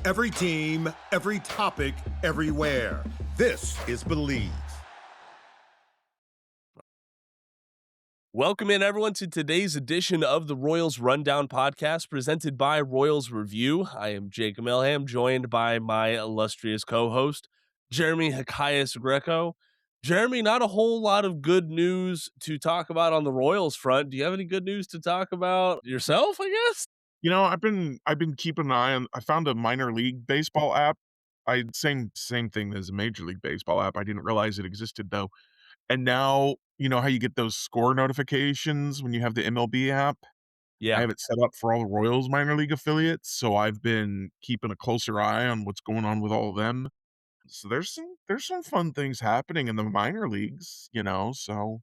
Every team, every topic, everywhere. This is Believe. Welcome in, everyone, to today's edition of the Royals Rundown podcast presented by Royals Review. I am Jac Milham, joined by my illustrious co-host, Jeremy Greco. Jeremy, not a whole lot of good news to talk about on the Royals front. Do you have any good news to talk about yourself, I guess? You know, I've been keeping an eye on. I found a minor league baseball app. Same thing as a major league baseball app. I didn't realize it existed though. And now, you know how you get those score notifications when you have the MLB app? I Yeah, have it set up for all the Royals minor league affiliates, so I've been keeping a closer eye on what's going on with all of them. So there's some fun things happening in the minor leagues, so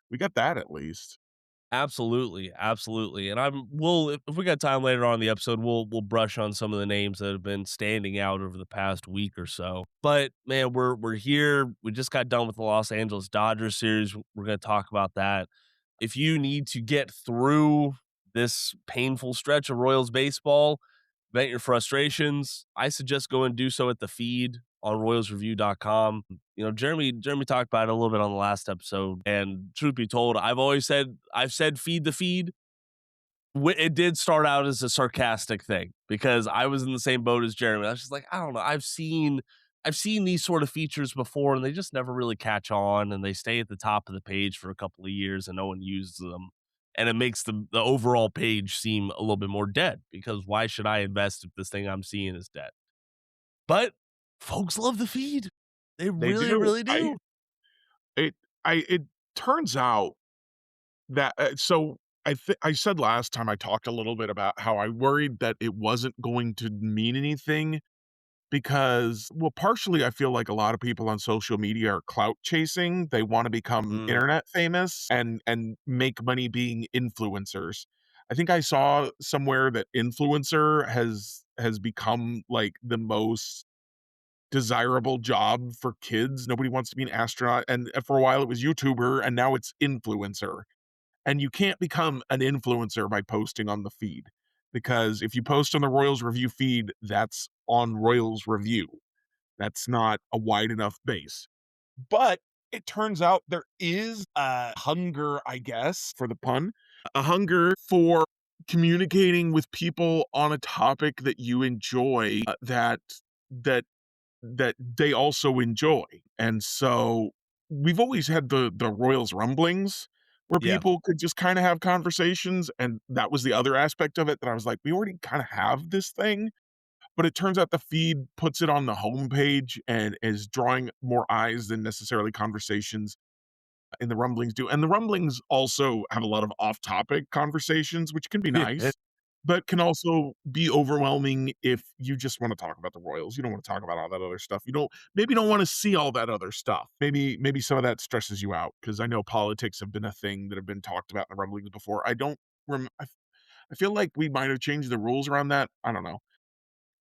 we got that at least. absolutely, absolutely. And if we got time later on in the episode, we'll brush on some of the names that have been standing out over the past week or so. But man, we're here. We just got done with the Los Angeles Dodgers series. We're going to talk about that. If you need to get through this painful stretch of Royals baseball, vent your frustrations, I suggest go and do so at the feed on royalsreview.com. You know, Jeremy talked about it a little bit on the last episode, and truth be told, I've said feed the feed. It did start out as a sarcastic thing because I was in the same boat as Jeremy. I was just like, I don't know. I've seen these sort of features before, and they just never really catch on, and they stay at the top of the page for a couple of years, and no one uses them. And it makes the overall page seem a little bit more dead because why should I invest if this thing I'm seeing is dead? But folks love the feed. They They really, do. really do. It turns out that I said last time I talked a little bit about how I worried that it wasn't going to mean anything because, well, partially I feel like a lot of people on social media are clout chasing. They want to become Mm, internet famous and make money being influencers. I think I saw somewhere that influencer has become like the most desirable job for kids. Nobody wants to be an astronaut, and for a while it was YouTuber, and now it's influencer. And you can't become an influencer by posting on the feed, because if you post on the Royals Review feed, that's on Royals Review. That's not a wide enough base. But it turns out there is a hunger, I guess, for the pun, a hunger for communicating with people on a topic that you enjoy, that that they also enjoy. And so we've always had the Royals rumblings where yeah. people could just kind of have conversations, and that was the other aspect of it that I was like, we already kind of have this thing. But it turns out the feed puts it on the homepage and is drawing more eyes than necessarily conversations in the rumblings do. And the rumblings also have a lot of off-topic conversations, which can be nice, but can also be overwhelming if you just want to talk about the Royals. You don't want to talk about all that other stuff. You don't want to see all that other stuff. Maybe some of that stresses you out, because I know politics have been a thing that have been talked about in the rumblings before. I don't I feel like we might have changed the rules around that. I don't know.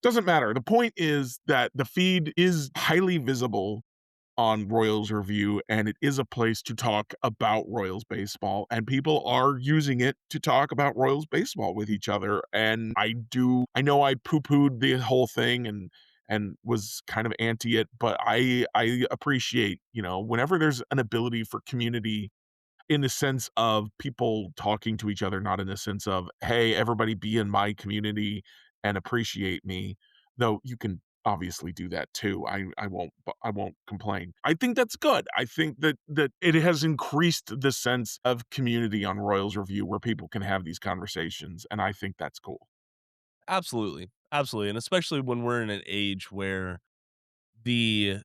Doesn't matter. The point is that the feed is highly visible on Royals Review, and it is a place to talk about Royals baseball, and people are using it to talk about Royals baseball with each other. And I know I poo-pooed the whole thing and was kind of anti it, but I appreciate, whenever there's an ability for community in the sense of people talking to each other, not in the sense of, hey, everybody be in my community and appreciate me. Though you can obviously do that too. I won't complain. I think that's good. I think that it has increased the sense of community on Royals Review where people can have these conversations, and I think that's cool. Absolutely. Absolutely. And especially when we're in an age where the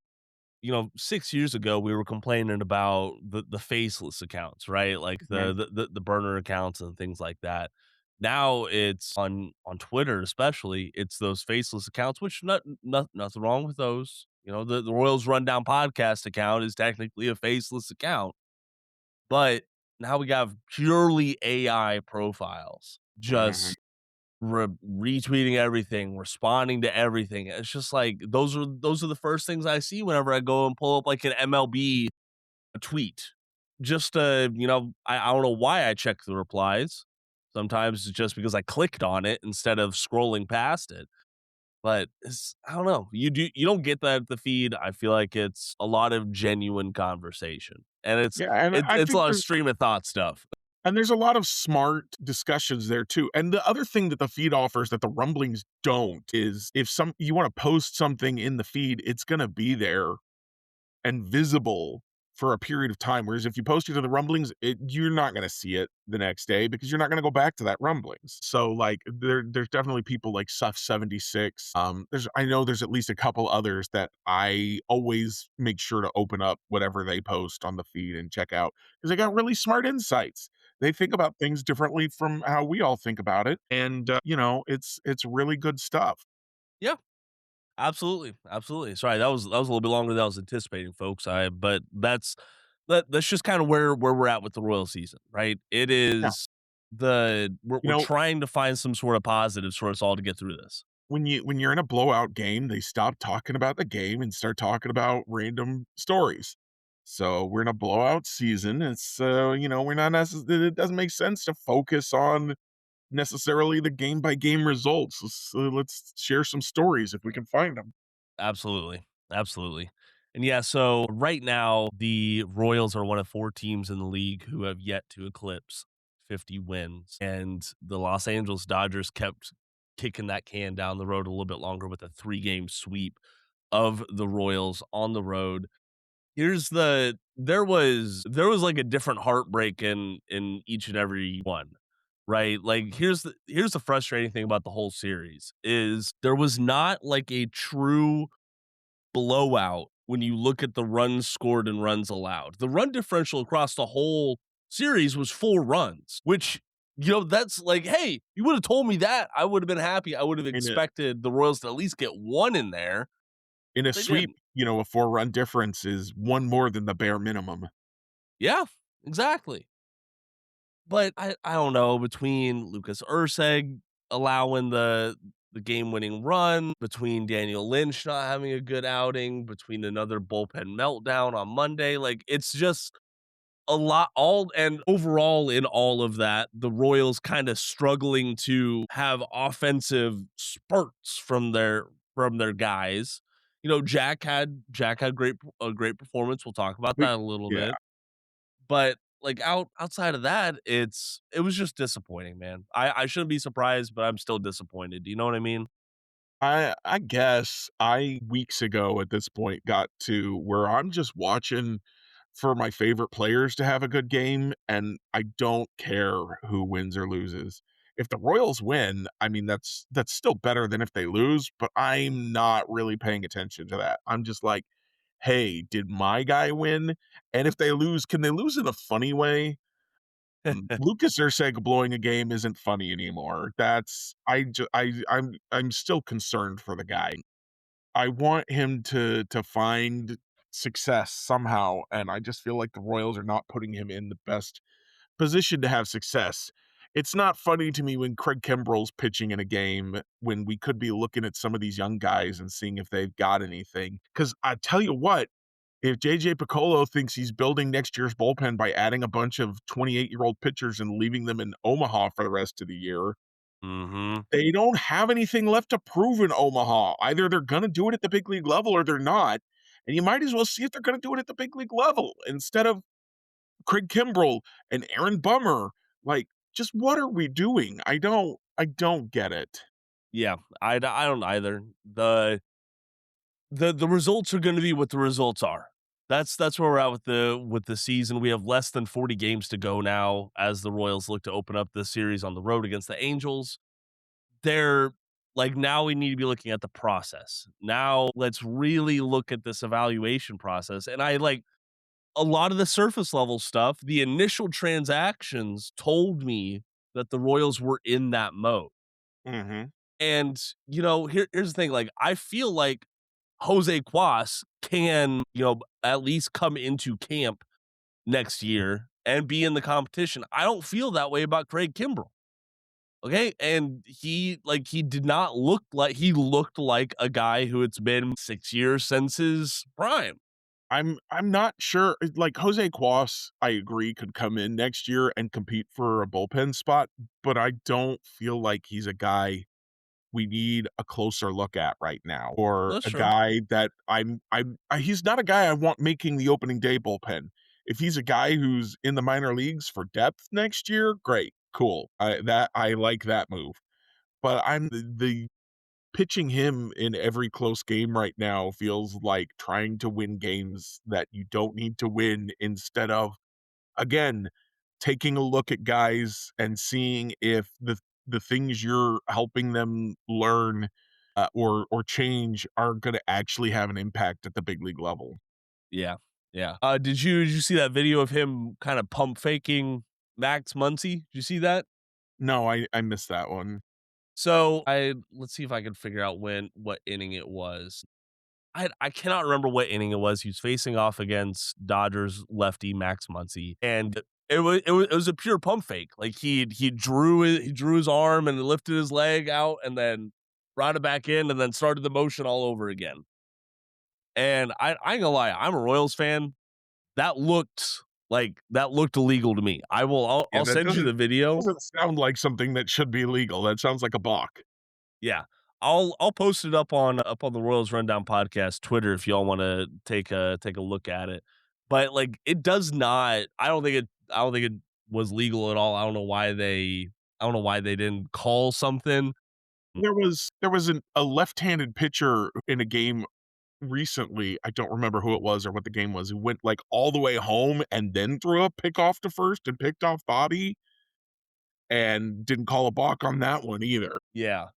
6 years ago, we were complaining about the faceless accounts, right? Like Mhm. the burner accounts and things like that. Now it's on Twitter, especially, it's those faceless accounts, which nothing wrong with those. You know, the Royals Rundown podcast account is technically a faceless account, but now we got purely AI profiles Mhm. just retweeting everything, responding to everything. It's just like those are the first things I see whenever I go and pull up like an MLB tweet. Just I don't know why I check the replies. Sometimes it's just because I clicked on it instead of scrolling past it. But I don't know. You don't get that at the feed. I feel like it's a lot of genuine conversation, and Yeah, and I it's a think lot of stream of thought stuff. there's a lot of smart discussions there too. And the other thing that the feed offers that the rumblings don't is if you want to post something in the feed, it's going to be there and visible for a period of time. Whereas if you post it to the rumblings, you're not going to see it the next day because you're not going to go back to that rumblings. So like there's definitely people like Suff76. I know there's at least a couple others that I always make sure to open up whatever they post on the feed and check out because they got really smart insights. They think about things differently from how we all think about it. And it's really good stuff. Yeah. Absolutely, absolutely. Sorry, that was a little bit longer than I was anticipating, folks. But that's just kind of where we're at with the Royal season, right? It Yeah. is You we're know, trying to find some sort of positives for us all to get through this. when you're in a blowout game, they stop talking about the game and start talking about random stories. So we're in a blowout season. It's we're not necessarily. It doesn't make sense to focus on necessarily the game by game results. Let's share some stories if we can find them. Absolutely, absolutely. And yeah, so right now the Royals are one of 4 teams in the league who have yet to eclipse 50 wins, and the Los Angeles Dodgers kept kicking that can down the road a little bit longer with a 3-game sweep of the Royals on the road. Here's the there was like a different heartbreak in each and every one, right? Like here's the frustrating thing about the whole series is there was not like a true blowout when you look at the runs scored and runs allowed. The run differential across the whole series was 4 runs, which that's like, hey, you would have told me that, I would have been happy. I would have In a expected the Royals to at least get 1 in there. in a They sweep, didn't. a 4-run difference is one more than the bare minimum. Yeah, exactly. But I don't know, between Lucas Erceg allowing the game-winning run, between Daniel Lynch not having a good outing, between another bullpen meltdown on Monday, like, it's just a lot all and overall in all of that, the Royals kinda struggling to have offensive spurts from their guys. Jack had a great performance, we'll talk about We that in a little Yeah. bit. But, like, outside of that, it was just disappointing, man. I shouldn't be surprised, but I'm still disappointed. Do you know what I mean? I guess I weeks ago at this point got to where I'm just watching for my favorite players to have a good game, and I don't care who wins or loses. If the Royals win, I mean, that's still better than if they lose, but I'm not really paying attention to that. I'm just like, "Hey, did my guy win?" And if they lose, can they lose in a funny way? Lucas Erceg blowing a game isn't funny anymore. That's I ju I'm still concerned for the guy. I want him to find success somehow, and I just feel like the Royals are not putting him in the best position to have success. It's not funny to me when Craig Kimbrell's pitching in a game when we could be looking at some of these young guys and seeing if they've got anything. Because I tell you what, if JJ Piccolo thinks he's building next year's bullpen by adding a bunch of 28-year-old pitchers and leaving them in Omaha for the rest of the year, Mhm. they don't have anything left to prove in Omaha. Either they're gonna do it at the big league level or they're not, and you might as well see if they're gonna do it at the big league level instead of Craig Kimbrell and Aaron Bummer. Like, just what are we doing? I don't get it. Yeah, I don't either. The results are gonna be what the results are. That's where we're at with the season. We have less than 40 games to go now as the Royals look to open up this series on the road against the Angels. They're like, now we need to be looking at the process. Now let's really look at this evaluation process. And I like a lot of the surface level stuff, the initial transactions told me that the Royals were in that mode. Mhm. And, here's the thing, like, I feel like Jose Cuas can, at least come into camp next year and be in the competition. I don't feel that way about Craig Kimbrell. Okay. And he did not look like he looked like a guy who it's been 6 years since his prime. I'm not sure, like, Jose Cuas, I agree, could come in next year and compete for a bullpen spot, but I don't feel like he's a guy we need a closer look at right now, or That's a true. guy that he's not a guy I want making the opening day bullpen. If he's a guy who's in the minor leagues for depth next year, great, cool. I like that move. But I'm the pitching him in every close game right now feels like trying to win games that you don't need to win, instead of, again, taking a look at guys and seeing if the things you're helping them learn, or change are gonna actually have an impact at the big league level. Yeah. Yeah. Did you see that video of him kind of pump faking Max Muncy? Did you see that? No, I missed that one. So let's see if I can figure out what inning it was. I cannot remember what inning it was. He was facing off against Dodgers lefty Max Muncy, and it was a pure pump fake. Like he drew his arm and lifted his leg out, and then brought it back in, and then started the motion all over again. And I ain't gonna lie, I'm a Royals fan. That looked illegal to me. I'll Yeah, I'll that send you the video. doesn't sound like something that should be legal. That sounds like a balk. Yeah. I'll post it up on the Royals Rundown podcast Twitter if y'all want to take a look at it. But like it does not I don't think it was legal at all. I don't know why they didn't call something. There was a left-handed pitcher in a game recently. I don't remember who it was or what the game was. Who went like all the way home and then threw a pick off to first and picked off Bobby, and didn't call a balk on that one either. Yeah.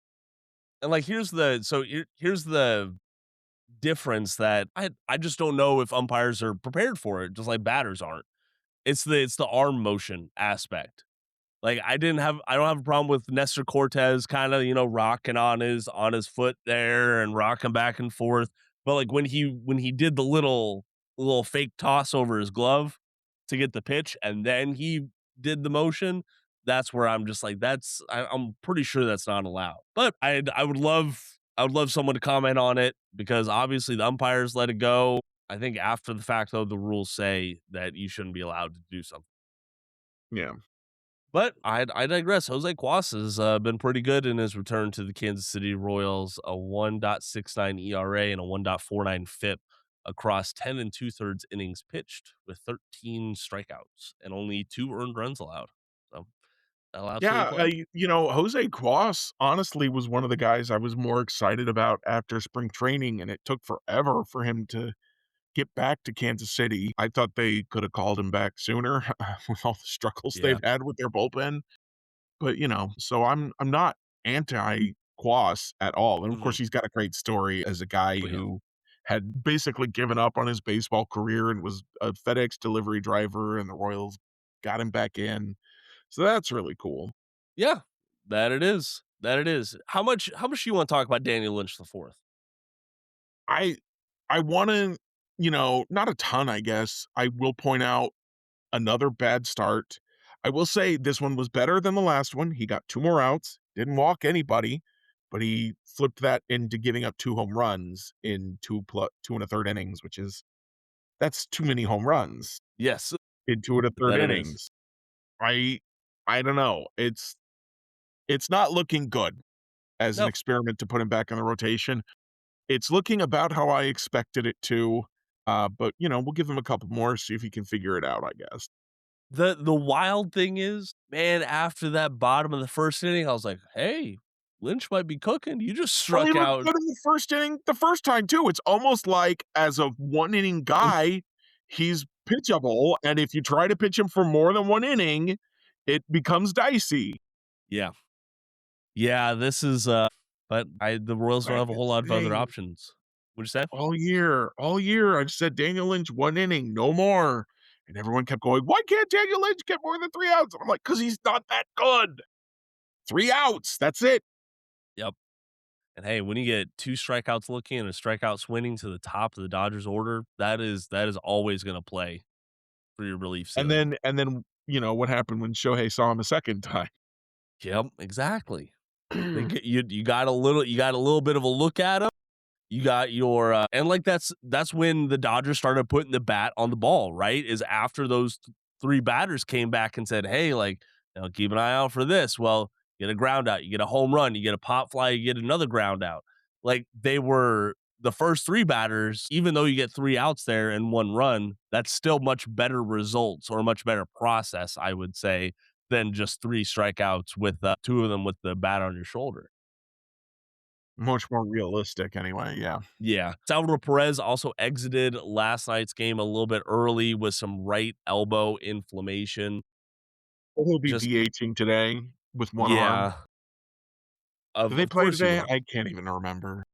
And like here's the difference that I just don't know if umpires are prepared for it, just like batters aren't. It's the arm motion aspect. Like I don't have a problem with Nestor Cortez kind of, rocking on his foot there and rocking back and forth. But like when he did the little fake toss over his glove to get the pitch and then he did the motion, that's where I'm just like I'm pretty sure that's not allowed. But I would love someone to comment on it because obviously the umpires let it go. I think after the fact though the rules say that you shouldn't be allowed to do something. Yeah. But I digress. Jose Cuas has been pretty good in his return to the Kansas City Royals, a 1.69 ERA and a 1.49 FIP across 10 and two-thirds innings pitched with 13 strikeouts and only 2 earned runs allowed. So that'll absolutely Yeah, play. Jose Cuas honestly was one of the guys I was more excited about after spring training, and it took forever for him to get back to Kansas City. I thought they could have called him back sooner with all the struggles Yeah. they've had with their bullpen. But, so I'm not anti Quas at all. And of Hmm. course, he's got a great story as a guy Oh, yeah. who had basically given up on his baseball career and was a FedEx delivery driver, and the Royals got him back in. So that's really cool. Yeah. That it is. That it is. How much do you want to talk about Daniel Lynch the fourth? I I wanna, not a ton, I guess. I will point out another bad start. I will say this one was better than the last one. He got 2 more outs, didn't walk anybody, but he flipped that into giving up 2 home runs in 2 and a third innings, that's too many home runs Yes, in 2 and a third that it is. innings. I I don't know. It's not looking good as an No. experiment to put him back in the rotation. It's looking about how I expected it to, but, we'll give him a couple more, see if he can figure it out, I guess. The wild thing is, man, after that bottom of the first inning, I was like, "Hey, Lynch might be cooking." You just Well, he struck looked out. good in the first inning the first time too. It's almost like as a one-inning guy, he's pitchable, and if you try to pitch him for more than 1 inning, it becomes dicey. Yeah. Yeah, this is, but the Royals But don't I have a kept whole lot of other saying options. What'd you say? all year, I've said Daniel Lynch 1 inning, no more, and everyone kept going, "Why can't Daniel Lynch get more than 3 outs?" And I'm like, "'Cause he's not that good. 3 outs, that's it." Yep. And hey, when you get 2 strikeouts looking and a strikeout swinging to the top of the Dodgers order, that is always gonna play for your relief And ceiling. then, what happened when Shohei saw him a second time. Yep, exactly. They get you got a little bit of a look at him. You got your and like that's when the Dodgers started putting the bat on the ball, right? Is after those 3 batters came back and said, "Hey, like, keep an eye out for this." Well, you get a ground out, you get a home run, you get a pop fly, you get another ground out. Like they were the first three batters, even though you get 3 outs there and 1 run, that's still much better results or a much better process, I would say, than just 3 strikeouts with 2 of them with the bat on your shoulder. Much more realistic anyway, yeah. Yeah. Salvador Perez also exited last night's game a little bit early with some right elbow inflammation. He'll be Just, DHing today with one arm. yeah, Do they of play course he today? will. I can't even remember.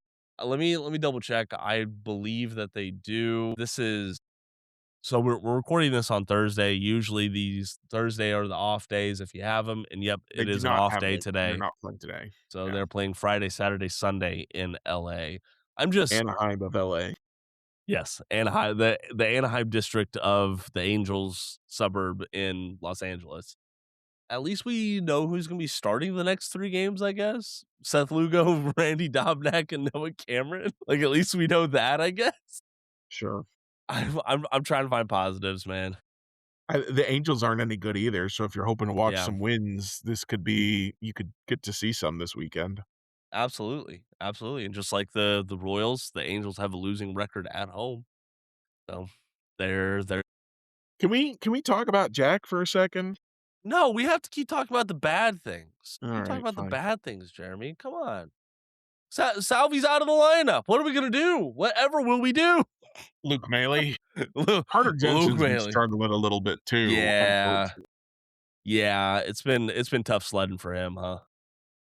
Let me double check. I believe that they do. So we're recording this on Thursday. Usually these Thursday are the off days if you have them. And yep, They it do is an not off have day it. They're today. not playing today. So Yeah. they're playing Friday, Saturday, Sunday in LA. I'm just Anaheim of LA. Yes, Anaheim, the Anaheim district of the Angels suburb in Los Angeles. At least we know who's gonna be starting the next 3 games, I guess. Seth Lugo, Randy Dobnak, and Noah Cameron. Like, at least we know that, I guess. Sure. I'm trying to find positives, man. The Angels aren't any good either, so if you're hoping to watch Yeah, some wins, this could be you could get to see some this weekend. absolutely, absolutely, and just like the Royals, the Angels have a losing record at home, so they're Can we talk about Jack for a second? No, we have to keep talking about the bad things. Keep talking Alright, about the fine. bad things, Jeremy, come on. Salvi's out of the lineup. What are we gonna do? Whatever will we do? Luke Maile. Luke Carter Luke Jensen's been Bailey. struggling a little bit too, Yeah. unfortunately. Yeah, it's been tough sledding for him, huh?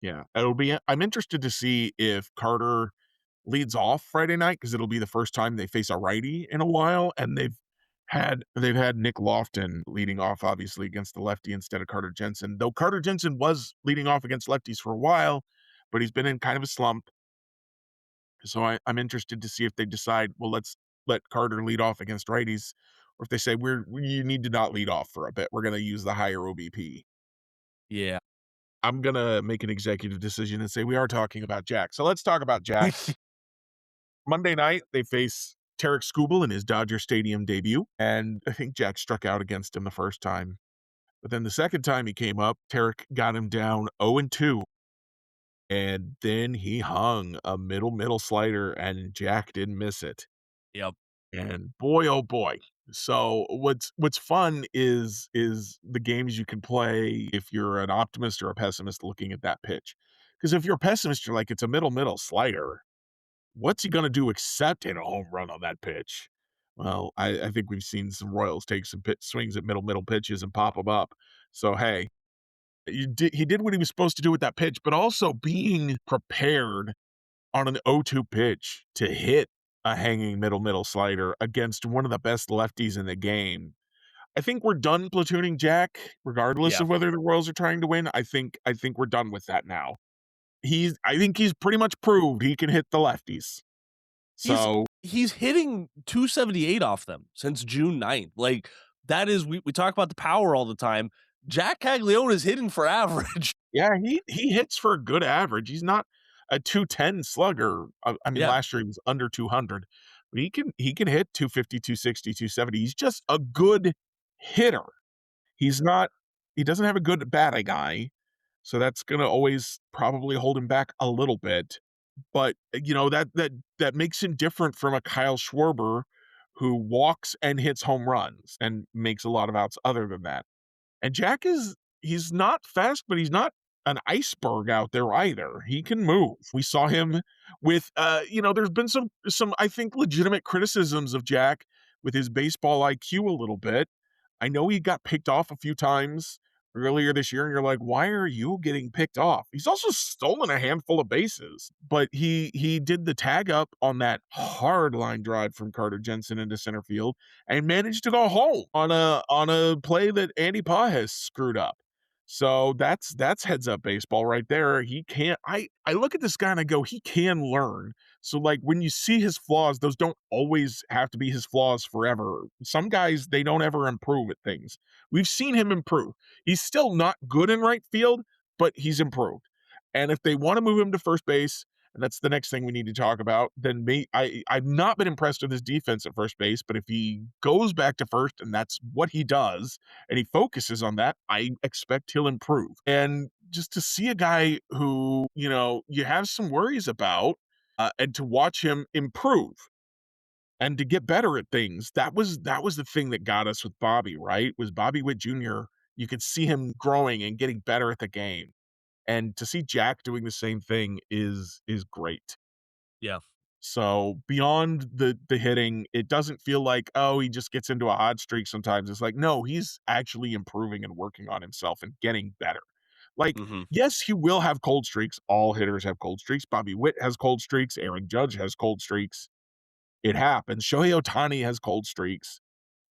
Yeah, I'm interested to see if Carter leads off Friday night because 'cause it'll be the first time they face a righty in a while, and they've had Nick Lofton leading off, obviously, against the lefty instead of Carter Jensen, though Carter Jensen was leading off against lefties for a while, but he's been in kind of a slump. So I'm interested to see if they decide, well, let's let Carter lead off against righties, or if they say you need to not lead off for a bit. We're gonna use the higher OBP. Yeah. I'm gonna make an executive decision and say we are talking about Jack. So let's talk about Jack. Monday night they face Tarek Skubal in his Dodger Stadium debut, and I think Jack struck out against him the first time. But then the second time he came up, Tarek got him down 0-2. And then he hung a middle slider, and Jack didn't miss it. Yep. And boy, oh boy. So what's fun is the games you can play if you're an optimist or a pessimist looking at that pitch. Because if you're a pessimist, you're like, it's a middle slider. What's he gonna do except hit a home run on that pitch? Well, I think we've seen some Royals take some swings at middle pitches and pop them up. So hey, he did what he was supposed to do with that pitch, but also being prepared on an 0-2 pitch to hit a hanging middle slider against one of the best lefties in the game. I think we're done platooning Jack, regardless Yeah. of whether the Royals are trying to win. I think we're done with that now. I think he's pretty much proved he can hit the lefties. He's So he's hitting 278 off them since June 9th. Like, that is we talk about the power all the time. Jack Caglianone is hitting for average. yeah, he hits for a good average. He's not a 210 slugger. I mean, Yeah. last year he was under 200, but he can hit 250, 260, 270. He's just a good hitter. He's not he doesn't have a good batting eye, so that's gonna always probably hold him back a little bit. But, that makes him different from a Kyle Schwarber who walks and hits home runs and makes a lot of outs other than that. And Jack he's not fast, but he's not an iceberg out there either. He can move. We saw him with, there's been some I think legitimate criticisms of Jack with his baseball IQ a little bit. I know he got picked off a few times earlier this year, and you're like, why are you getting picked off? He's also stolen a handful of bases, but he did the tag up on that hard line drive from Carter Jensen into center field and managed to go home on a play that Andy Pajes screwed up. So that's heads up baseball right there. He can't. I look at this guy and I go, he can learn. So, like, when you see his flaws, those don't always have to be his flaws forever. Some guys, they don't ever improve at things. We've seen him improve. He's still not good in right field, but he's improved. And if they want to move him to first base, and that's the next thing we need to talk about, then I've not been impressed with his defense at first base, but if he goes back to first and that's what he does, and he focuses on that, I expect he'll improve. And just to see a guy who, you have some worries about, and to watch him improve and to get better at things. That was the thing that got us with Bobby, right? Was Bobby Witt Jr. You could see him growing and getting better at the game. And to see Jack doing the same thing is great. Yeah. So beyond the hitting, it doesn't feel like, oh, he just gets into a hot streak sometimes. It's like, no, he's actually improving and working on himself and getting better. Like, Mhm. yes, he will have cold streaks. All hitters have cold streaks. Bobby Witt has cold streaks. Aaron Judge has cold streaks. It happens. Shohei Ohtani has cold streaks.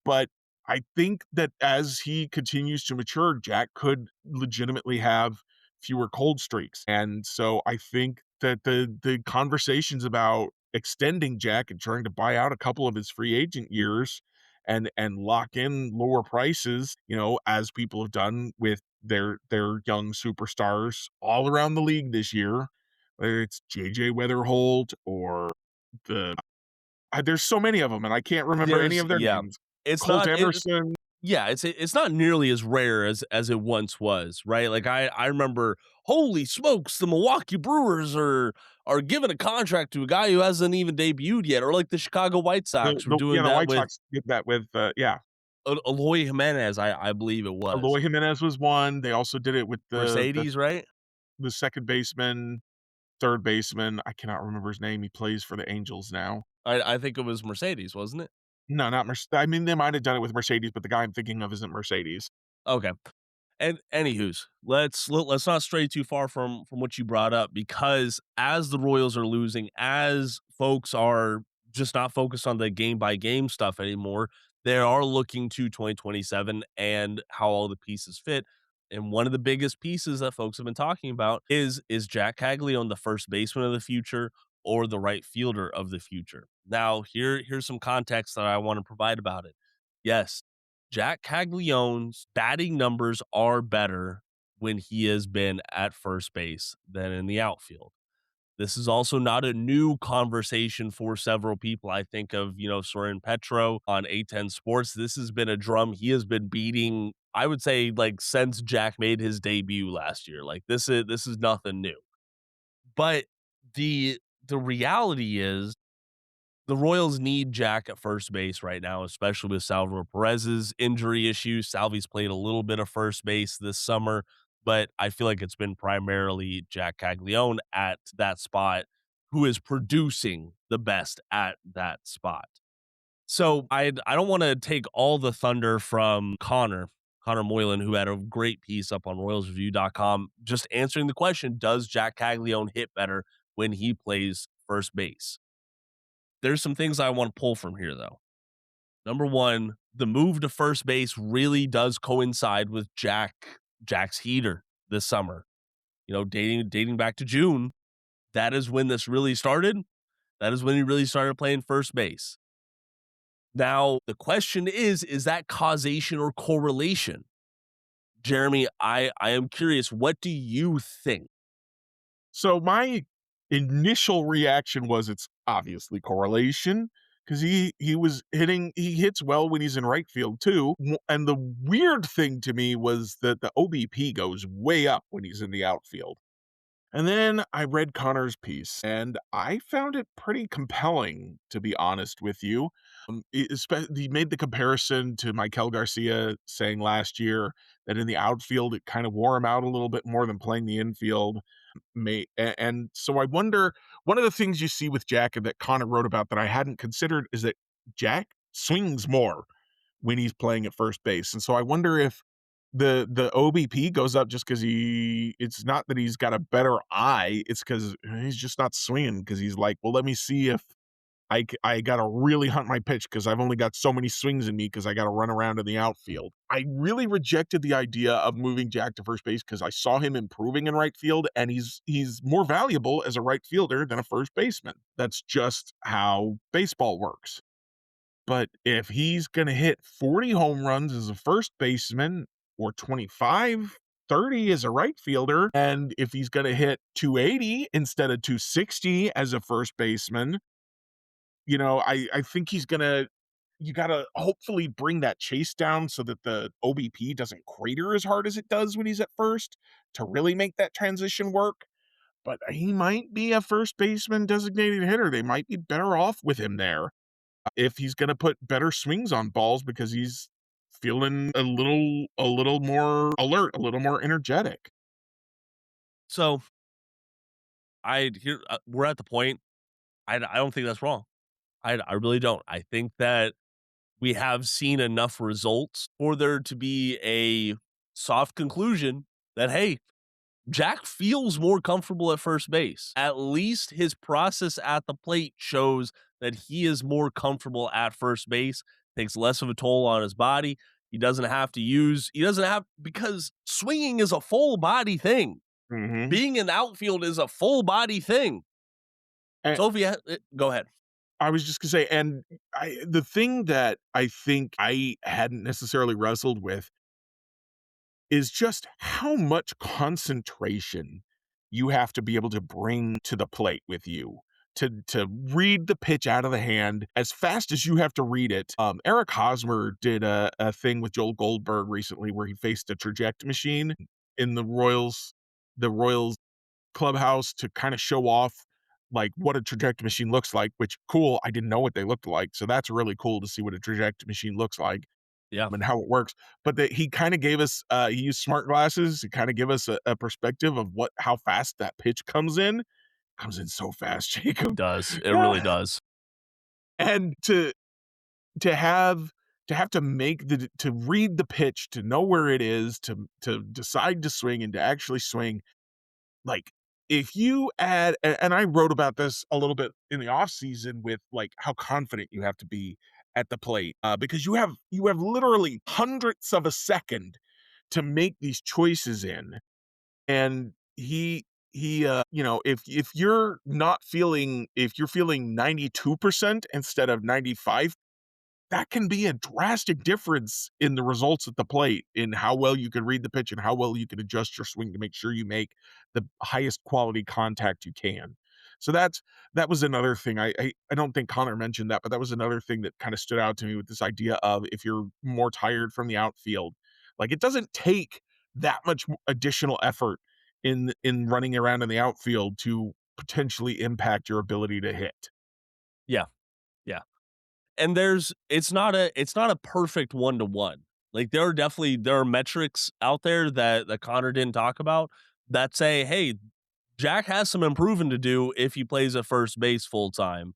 But I think that as he continues to mature, Jack could legitimately have fewer cold streaks. And so I think that the conversations about extending Jack and trying to buy out a couple of his free agent years and lock in lower prices, as people have done with their young superstars all around the league this year, whether it's JJ Weatherholt or the there's so many of them, and I can't remember any There's of their yeah. names. It's Colt not it Emerson. Yeah, it's not nearly as rare as it once was, right? Like I remember, holy smokes, the Milwaukee Brewers are giving a contract to a guy who hasn't even debuted yet, or like the Chicago White Sox were doing The that White with Sox did that with, yeah, Eloy Jimenez, I believe it was. Eloy Jimenez was one. They also did it with Mercedes, right? the second baseman, third baseman. I cannot remember his name. He plays for the Angels now. I think it was Mercedes, wasn't it? No, not I mean, they might have done it with Mercedes, but the guy I'm thinking of isn't Mercedes. Okay. And anywho's, let's not stray too far from what you brought up, because as the Royals are losing, as folks are just not focused on the game by game stuff anymore, they are looking to 2027 and how all the pieces fit. And one of the biggest pieces that folks have been talking about is Jac Caglianone the first baseman of the future or the right fielder of the future. Now, here's some context that I want to provide about it. Yes, Jac Caglianone's batting numbers are better when he has been at first base than in the outfield. This is also not a new conversation for several people. I think of, Soren Petro on A10 Sports. This has been a drum he has been beating, I would say, like since Jack made his debut last year. Like this is nothing new. But the reality is the Royals need Jack at first base right now, especially with Salvador Perez's injury issues. Salvy's played a little bit of first base this summer, but I feel like it's been primarily Jac Caglianone at that spot who is producing the best at that spot. So I don't want to take all the thunder from Connor Moylan, who had a great piece up on RoyalsReview.com, just answering the question, does Jac Caglianone hit better when he plays first base? There's some things I want to pull from here, though. Number one, the move to first base really does coincide with Jack's heater this summer. Dating back to June, that is when this really started. That is when he really started playing first base. Now, the question is that causation or correlation? Jeremy, I am curious, what do you think? So my initial reaction was it's obviously correlation because he hits well when he's in right field too. And the weird thing to me was that the OBP goes way up when he's in the outfield. And then I read Connor's piece and I found it pretty compelling, to be honest with you. He made the comparison to Michael Garcia saying last year that in the outfield, it kind of wore him out a little bit more than playing the infield. And so I wonder, one of the things you see with Jack and that Connor wrote about that I hadn't considered is that Jack swings more when he's playing at first base. And so I wonder if the OBP goes up just because it's not that he's got a better eye, it's because he's just not swinging because he's like, well, let me see if I gotta really hunt my pitch because I've only got so many swings in me because I gotta run around in the outfield. I really rejected the idea of moving Jack to first base because I saw him improving in right field, and he's more valuable as a right fielder than a first baseman. That's just how baseball works. But if he's gonna hit 40 home runs as a first baseman or 25, 30 as a right fielder, and if he's gonna hit 280 instead of 260 as a first baseman, I think he's gonna you gotta hopefully bring that chase down so that the OBP doesn't crater as hard as it does when he's at first to really make that transition work. But he might be a first baseman designated hitter. They might be better off with him there if he's gonna put better swings on balls because he's feeling a little more alert, a little more energetic. So we're at the point. I don't think that's wrong. I really don't. I think that we have seen enough results for there to be a soft conclusion that, hey, Jack feels more comfortable at first base. At least his process at the plate shows that he is more comfortable at first base, takes less of a toll on his body. He doesn't have, because swinging is a full body thing. Mhm. Being in the outfield is a full body thing. And So if you go ahead. I was just gonna say, and the thing that I think I hadn't necessarily wrestled with is just how much concentration you have to be able to bring to the plate with you to read the pitch out of the hand as fast as you have to read it. Eric Hosmer did a thing with Joel Goldberg recently where he faced a traject machine in the Royals clubhouse to kind of show off like what a traject machine looks like, which cool. I didn't know what they looked like. So that's really cool to see what a traject machine looks like Yeah, and how it works. But that he kind of gave us, he used smart glasses to kind of give us a perspective of how fast that pitch comes in so fast, it Jacob. does. It Yeah. really does. And to have to make to read the pitch, to know where it is, to decide to swing and to actually swing. Like, if you add, and I wrote about this a little bit in the off season with like how confident you have to be at the plate, because you have literally hundredths of a second to make these choices in, and if you're feeling 92% instead of 95, that can be a drastic difference in the results at the plate, in how well you can read the pitch and how well you can adjust your swing to make sure you make the highest quality contact you can. So that was another thing. I don't think Connor mentioned that, but that was another thing that kind of stood out to me with this idea of if you're more tired from the outfield, like it doesn't take that much additional effort in running around in the outfield to potentially impact your ability to hit. Yeah, yeah. And it's not a perfect one to one. Like there are metrics out there that Connor didn't talk about that say, hey, Jack has some improving to do if he plays at first base full time.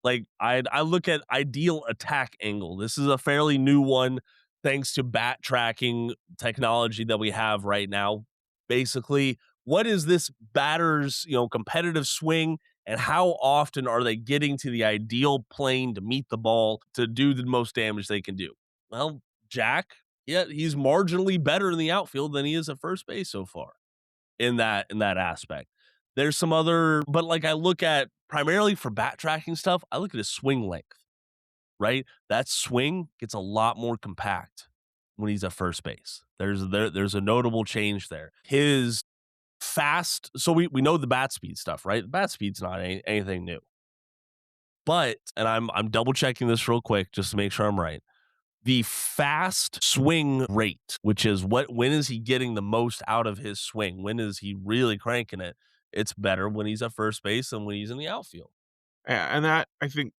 Like I look at ideal attack angle. This is a fairly new one thanks to bat tracking technology that we have right now. Basically, what is this batter's, competitive swing and how often are they getting to the ideal plane to meet the ball to do the most damage they can do? Well, Jack, yeah, he's marginally better in the outfield than he is at first base so far in that aspect. There's some other, but like I look at primarily for bat tracking stuff, I look at his swing length, right? That swing gets a lot more compact when he's at first base. There's a notable change there. His fast, so we know the bat speed stuff, right? The bat speed's not anything new. But, and I'm double checking this real quick just to make sure I'm right. The fast swing rate, which is when is he getting the most out of his swing? When is he really cranking it? It's better when he's at first base than when he's in the outfield. And that, I think,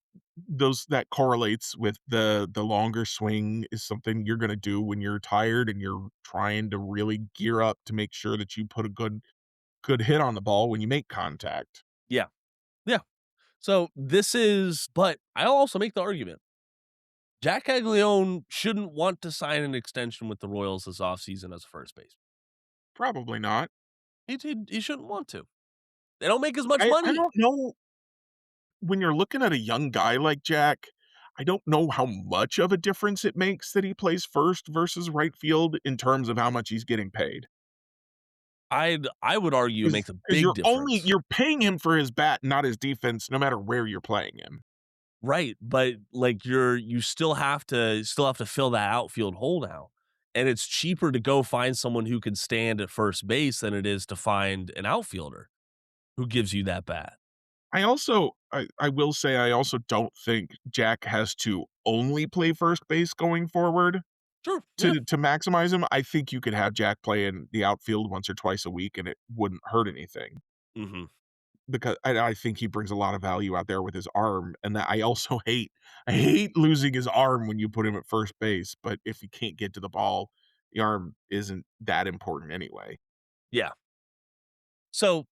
that correlates with the longer swing is something you're gonna do when you're tired and you're trying to really gear up to make sure that you put a good hit on the ball when you make contact. Yeah. Yeah. So but I'll also make the argument. Jack Caglianone shouldn't want to sign an extension with the Royals this offseason as a first base. Probably not. He shouldn't want to. They don't make as much I money. don't know, when you're looking at a young guy like Jack, I don't know how much of a difference it makes that he plays first versus right field in terms of how much he's getting paid. I would argue it makes a 'Cause big difference. you're paying him for his bat, not his defense, no matter where you're playing him. Right, but, like, you still have to fill that outfield hole now, and it's cheaper to go find someone who can stand at first base than it is to find an outfielder who gives you that bat. I will say I also don't think Jack has to only play first base going forward Sure. Yeah. to maximize him. I think you could have Jack play in the outfield once or twice a week, and it wouldn't hurt anything Hmm. because I think he brings a lot of value out there with his arm, and that I hate losing his arm when you put him at first base, but if he can't get to the ball, the arm isn't that important anyway. Yeah. So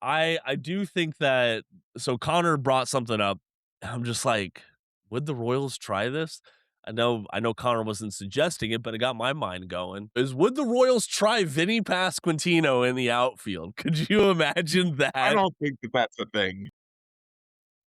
I do think that so Connor brought something up. I'm just like, would the Royals try this? I know Connor wasn't suggesting it, but it got my mind going. Is would the Royals try Vinny Pasquantino in the outfield? Could you imagine I that? don't think that that's a thing.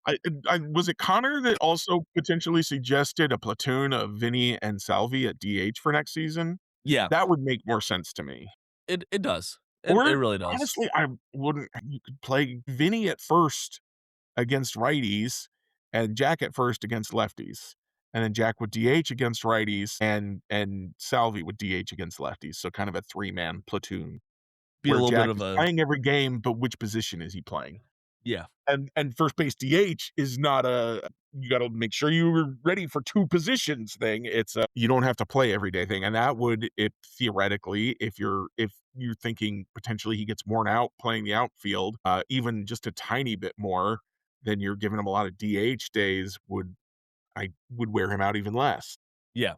I was it Connor that also potentially suggested a platoon of Vinny and Salvi at DH for next season? Yeah, That would make more sense to me. it does. It Or really does. honestly, I wouldn't you could play Vinny at first against righties and Jack at first against lefties. And then Jack would DH against righties and Salvi would DH against lefties. So kind of a three-man platoon Be a where little bit Jack of is a playing every game, but which position is he playing? yeah, And first base DH is not a you gotta make sure you're ready for 2 positions thing. It's a you don't have to play everyday thing, and that would if theoretically, if you're thinking potentially he gets worn out playing the outfield, even just a tiny bit more, then you're giving him a lot of DH days would wear him out even less. yeah,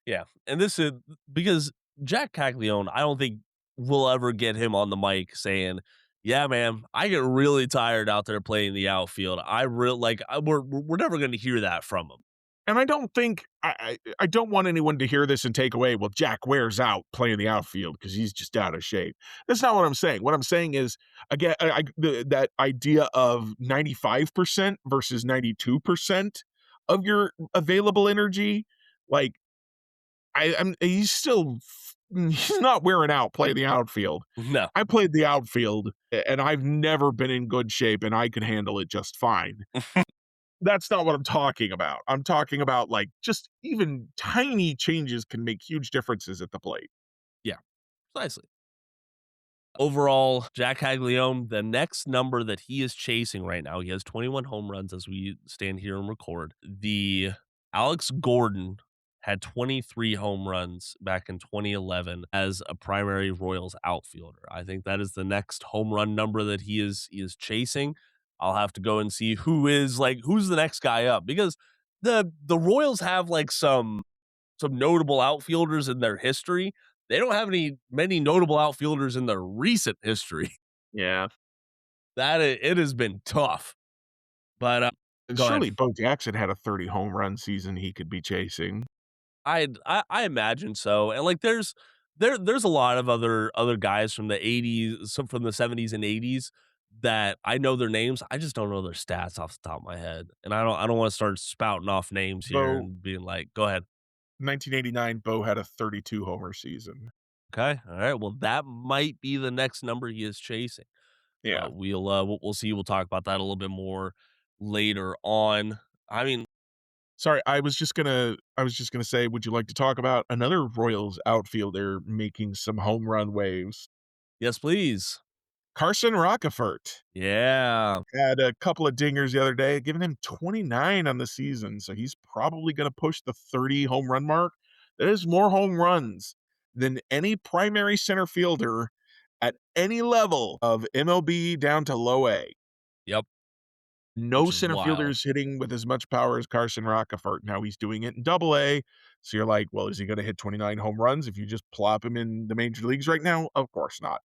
yeah. And this is because Jack Caglianone, I don't think we'll ever get him on the mic saying, "Yeah, man, I get really tired out there playing the outfield. I real like we're never going to hear that from him." And I don't think I don't want anyone to hear this and take away, "Well, Jack wears out playing the outfield because he's just out of shape." That's not what I'm saying. What I'm saying is, again, that idea of 95% versus 92% of your available energy, like, he's still he's not wearing out playing the outfield. No. I played the outfield, and I've never been in good shape, and I could handle it just fine. That's not what I'm talking about. I'm talking about, like, just even tiny changes can make huge differences at the plate. Yeah, precisely. Overall, Jack Caglianone, the next number that he is chasing right now, he has 21 home runs as we stand here and record. The Alex Gordon had 23 home runs back in 2011 as a primary Royals outfielder. I think that is the next home run number that he is chasing. I'll have to go and see who's the next guy up because the Royals have like some notable outfielders in their history. They don't have many notable outfielders in their recent history. Yeah. It has been tough. But And go ahead. surely Bo Jackson had a 30 home run season he could be chasing. I imagine so. And like there's a lot of other guys from the 80s, some from the 70s and 80s that I know their names. I just don't know their stats off the top of my head. And I don't want to start spouting off names here Bo and being like, go ahead. 1989, Bo had a 32 homer season. Okay. All right. Well, that might be the next number he is chasing. Yeah. We'll see. We'll talk about that a little bit more later on. I mean, Sorry, I was just gonna say, would you like to talk about another Royals outfielder making some home run waves? yes, please. Carson Roccaforte Yeah. had a couple of dingers the other day, giving him 29 on the season, so he's probably gonna push the 30 home run mark. That is more home runs than any primary center fielder at any level of MLB down to low A. Yep. No Which is center fielder wild. is hitting with as much power as Carson Roccaforte. Now he's doing it in double A. So you're like, well, is he going to hit 29 home runs if you just plop him in the major leagues right now? Of course not.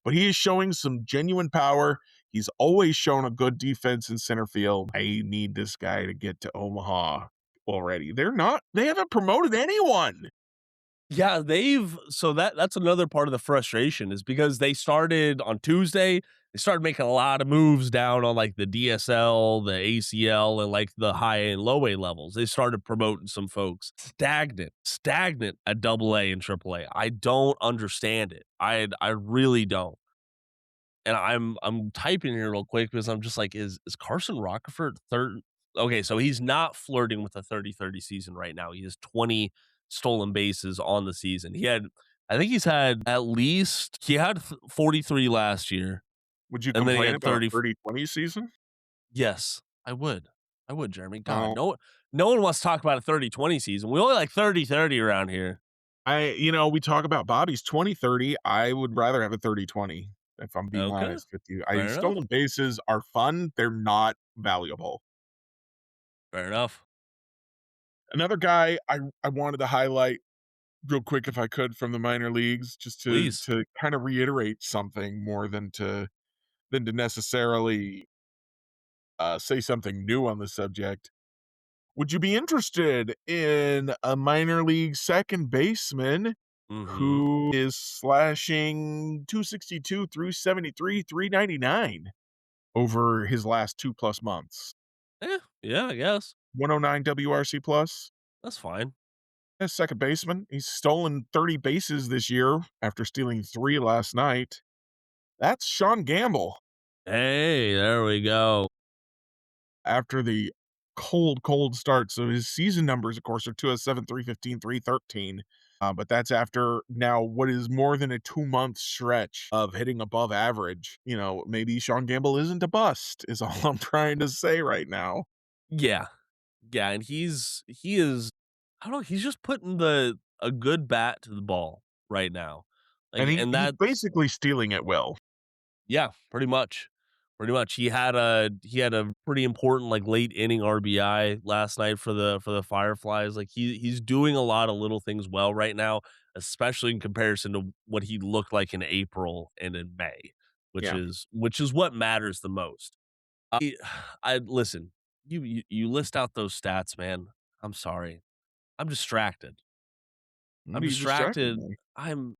But he is showing some genuine power. He's always shown a good defense in center field. I need this guy to get to Omaha already. They haven't promoted anyone. Yeah, that's another part of the frustration is because they started on Tuesday, they started making a lot of moves down on like the DSL, the ACL, and like the high and low A levels. They started promoting some folks. Stagnant at double A and triple A. I don't understand it. I really don't. And I'm typing here real quick because I'm just like, is Carson Roccaforte third? Okay, so he's not flirting with a 30-30 season right now. He has 20 stolen bases on the season. I think he's had at least he had 43 last year, Would you and then he complain had about a 30. 30-20 season? Yes, I would. I would, Jeremy. God, Oh, no one wants to talk about a 30-20 season. We only like 30-30 around here. we talk about Bobby's 20-30. I would rather have a 30-20, if I'm being Okay, honest with you. fair enough. Stolen bases are fun. They're not valuable. Fair enough. Another guy I wanted to highlight real quick if I could from the minor leagues, just Please. to kind of reiterate something more than to necessarily say something new on the subject. Would you be interested in a minor league second baseman Mhm. who is slashing 262, 373, 399 over his last 2+ months? Yeah, I guess. 109 WRC plus. That's fine. As second baseman, he's stolen 30 bases this year after stealing 3 last night. That's Sean Gamble. Hey, there we go. After the cold start. So his season numbers, of course, are 207, 315, 313. But that's after now what is more than a 2-month stretch of hitting above average. Maybe Sean Gamble isn't a bust, is all I'm trying to say right now. Yeah. Yeah, and he is I don't know, he's just putting a good bat to the ball right now. And Like, and he's that's basically stealing at will. yeah, pretty much. Pretty much. He had a pretty important like late inning RBI last night for the Fireflies. Like he's doing a lot of little things well right now, especially in comparison to what he looked like in April and in May, Yeah. which is what matters the most. I, I listen. You list out those stats, man. I'm sorry. I'm distracted. What I'm are you distracted distracted. by? I'm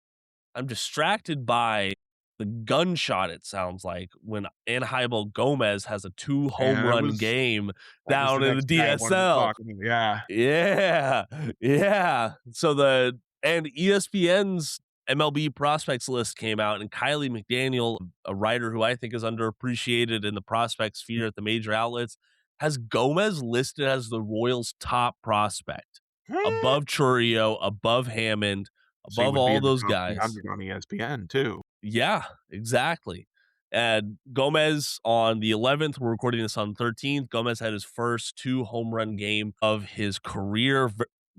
I'm distracted by the gunshot, it sounds like, when Angeibel Gomez has a 2 home Yeah, run game that was the down in the next guy I wanted to DSL. talk about. Yeah. Yeah, yeah. So and ESPN's MLB prospects list came out, and Kylie McDaniel, a writer who I think is underappreciated in the prospect sphere at the major outlets, has Gomez listed as the Royals' top prospect, above Churio, above Hammond, Same above with all being the those top guys. 300 on ESPN too. Yeah, exactly. And Gomez on the 11th, we're recording this on the 13th. Gomez had his first 2 home run game of his career.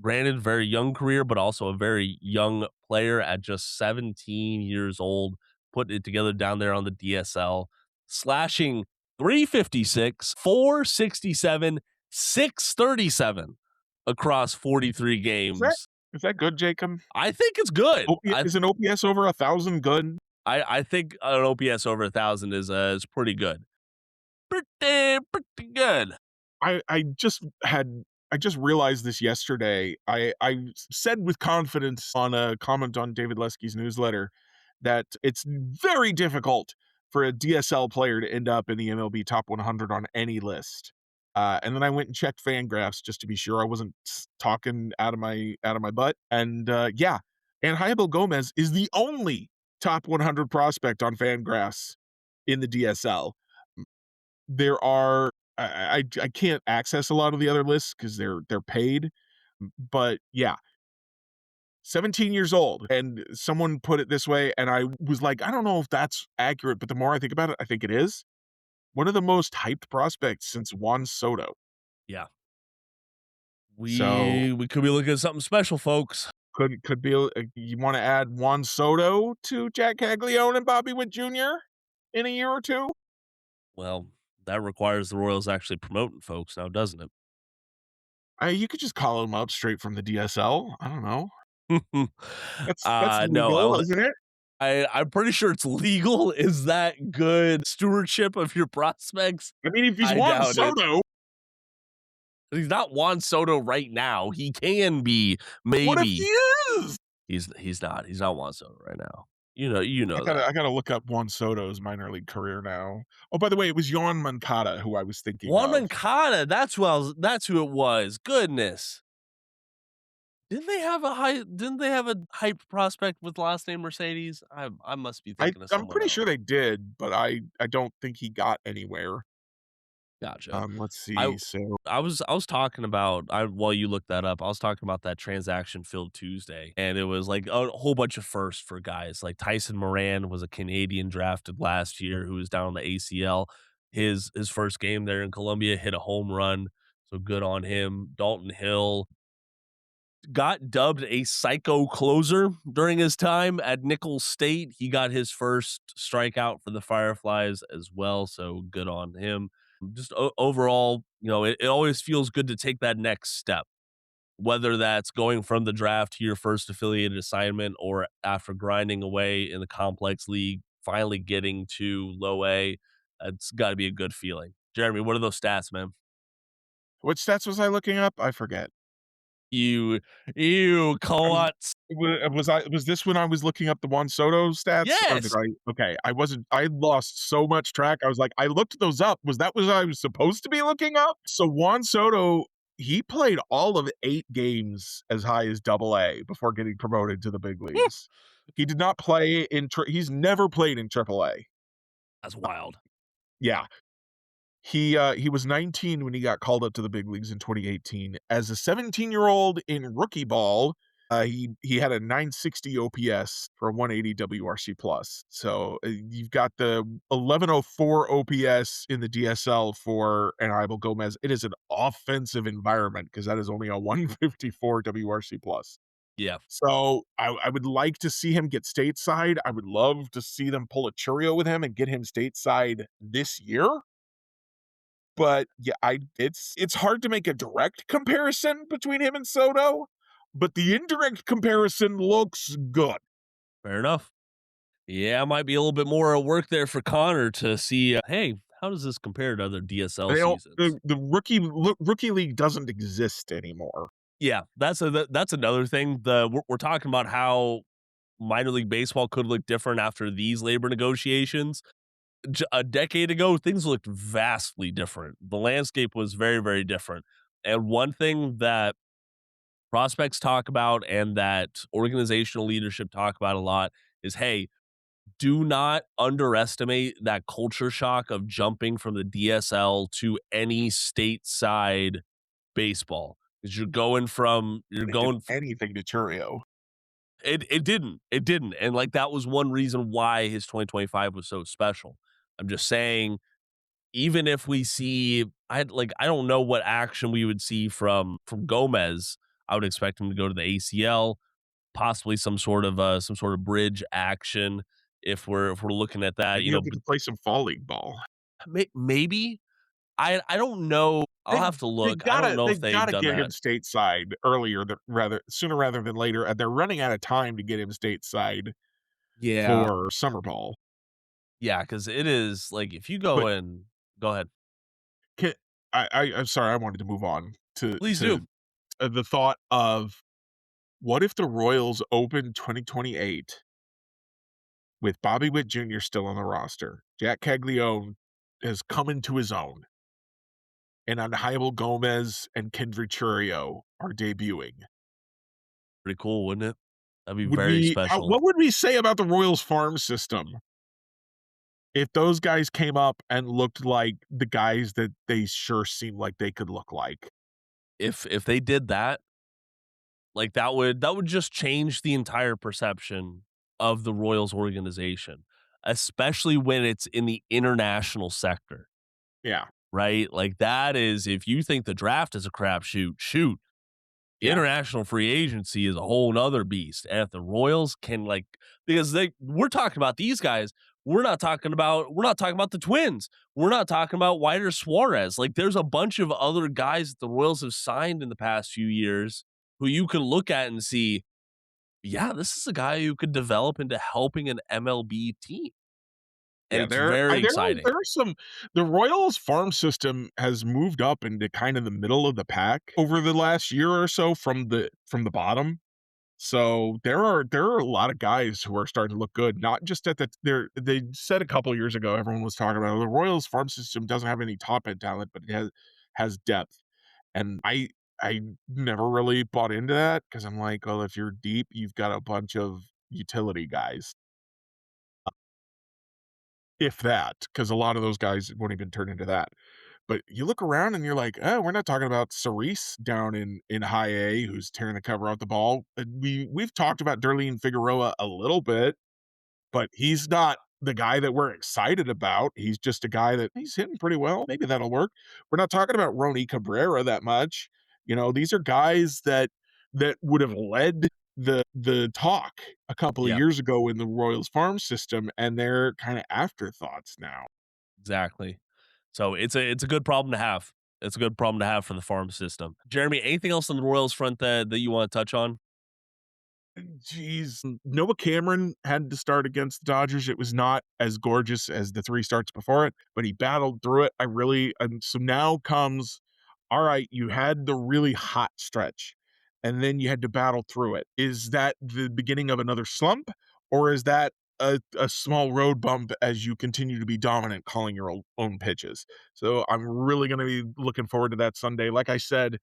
Granted, very young career, but also a very young player at just 17 years old, putting it together down there on the DSL, slashing 356, 467, 637 across 43 Is that games. is that good, Jacob? I think it's good. Is an OPS over 1,000 good? I think an OPS over 1,000 is pretty good. Pretty good. I I just had I just realized this yesterday. I said with confidence on a comment on David Lesky's newsletter that it's very difficult for a DSL player to end up in the MLB top 100 on any list. And then I went and checked Fangraphs just to be sure I wasn't talking out of my butt. And yeah, and Angeibel Gomez is the only top 100 prospect on Fangraphs in the DSL. There are I can't access a lot of the other lists because they're paid, but yeah, 17 years old, and someone put it this way, and I was like, I don't know if that's accurate, but the more I think about it, I think it is. One of the most hyped prospects since Juan Soto. Yeah. So We could be looking at something special, folks. could be you want to add Juan Soto to Jac Caglianone and Bobby Witt Jr. in a year or two? Well, that requires the Royals actually promoting folks now, doesn't it? You could just call him up straight from the DSL. I don't know. That's No, legal, isn't it? I'm pretty sure it's legal. Is that good stewardship of your prospects? I mean, if he's I Juan doubt it. Soto, He's not Juan Soto right now. He can be, what if he maybe. is? He's not. He's not Juan Soto right now. You I know gotta that. I gotta look up Juan Soto's minor league career now. Oh, by the way, it was Yohan Moncada who I was thinking Juan of. Mancada, that's who it was. Goodness. Didn't they have a hyped prospect with last name Mercedes? I must be thinking of I'm someone pretty sure else. they did, but I don't think he got anywhere. Gotcha. Let's I see. So I was talking about while you look that up, I was talking about that transaction filled Tuesday, and it was like a whole bunch of firsts for guys. Like Tyson Moran was a Canadian drafted last year who was down on the ACL. his first game there in Colombia, hit a home run, so good on him. Dalton Hill got dubbed a psycho closer during his time at Nicholls State. He got his first strikeout for the Fireflies as well, so good on him. Just overall, it always feels good to take that next step, whether that's going from the draft to your first affiliated assignment or after grinding away in the complex league, finally getting to low A. It's got to be a good feeling. Jeremy, what are those stats, man? What stats was I looking up? I forget. You, I was klutz. was this when I was looking up the Juan Soto stats, or did Yes. I? Okay, I lost so much track. I was like, I looked those up. Was that what I was supposed to be looking up? So Juan Soto, he played all of 8 games as high as AA before getting promoted to the big Woo, leagues. He did not play in he's never played in AAA. that's wild. Yeah. He was 19 when he got called up to the big leagues in 2018. As a 17-year-old in rookie ball, he had a 960 OPS for a 180 WRC plus. So you've got the 1104 OPS in the DSL for Angeibel Gomez. It is an offensive environment because that is only a 154 WRC plus. Yeah, So I would like to see him get stateside. I would love to see them pull a Churio with him and get him stateside this year. But yeah, it's hard to make a direct comparison between him and Soto, but the indirect comparison looks good. fair enough. Yeah, might be a little bit more work there for Connor to see, hey, how does this compare to other DSL They don't seasons? the rookie league doesn't exist anymore. Yeah, that's another thing. We're talking about how minor league baseball could look different after these labor negotiations. A decade ago, things looked vastly different. The landscape was very, very different. And one thing that prospects talk about and that organizational leadership talk about a lot is, hey, do not underestimate that culture shock of jumping from the DSL to any stateside baseball. Because you're They did going anything to Churio. it didn't. And like that was one reason why his 2025 was so special. I'm just saying, even if we see, I don't know what action we would see from Gomez. I would expect him to go to the ACL, possibly some sort of bridge action if we're looking at that, Maybe he'll get to play some fall league ball. maybe. I don't know. I'll They have to they look. I don't gotta know they if they've gotta done get him that. stateside earlier, sooner rather than later, and they're running out of time to get him stateside Yeah. for summer ball. Yeah, because it is like if you But go in, go ahead. Can I'm sorry, I wanted to move on to Please do. the thought of what if the Royals open 2028 with Bobby Witt Jr. still on the roster? Jac Caglianone has come into his own, and Angeibel Gomez and Kendrick Churio are debuting. Pretty cool, wouldn't it? That'd be very special. What would we say about the Royals farm system if those guys came up and looked like the guys that they sure seem like they could look like? If they did that, like that would just change the entire perception of the Royals organization, especially when it's in the international sector, Yeah, right? Like that is if you think the draft is a crapshoot, shoot. yeah. International free agency is a whole nother beast. And if the Royals can because we're talking about these guys, we're not talking about the Twins. We're not talking about Wider Suarez. Like there's a bunch of other guys that the Royals have signed in the past few years who you can look at and see, yeah, this is a guy who could develop into helping an MLB team. And Yeah, it's very exciting. there are some the Royals farm system has moved up into kind of the middle of the pack over the last year or so from the bottom. So there are a lot of guys who are starting to look good, not just at they said a couple years ago, everyone was talking about the Royals farm system doesn't have any top end talent, but it has depth. And I never really bought into that because I'm like, well, if you're deep, you've got a bunch of utility guys. If that, because a lot of those guys won't even turn into that. But you look around and you're like, oh, we're not talking about Cerise down in high A who's tearing the cover off the ball. We've talked about Darlene Figueroa a little bit, but he's not the guy that we're excited about. He's just a guy that he's hitting pretty well. Maybe that'll work. We're not talking about Rony Cabrera that much. These are guys that would have led the talk a couple of Yeah, years ago in the Royals farm system, and they're kind of afterthoughts now. exactly. So it's a good problem to have. It's a good problem to have for the farm system. Jeremy, anything else on the Royals front that you want to touch on? Jeez. Noah Cameron had to start against the Dodgers. It was not as gorgeous as the 3 starts before it, but he battled through it. So now comes, all right, you had the really hot stretch, and then you had to battle through it. Is that the beginning of another slump, or is that a small road bump as you continue to be dominant calling your own pitches? So I'm really going to be looking forward to that Sunday. Like I said,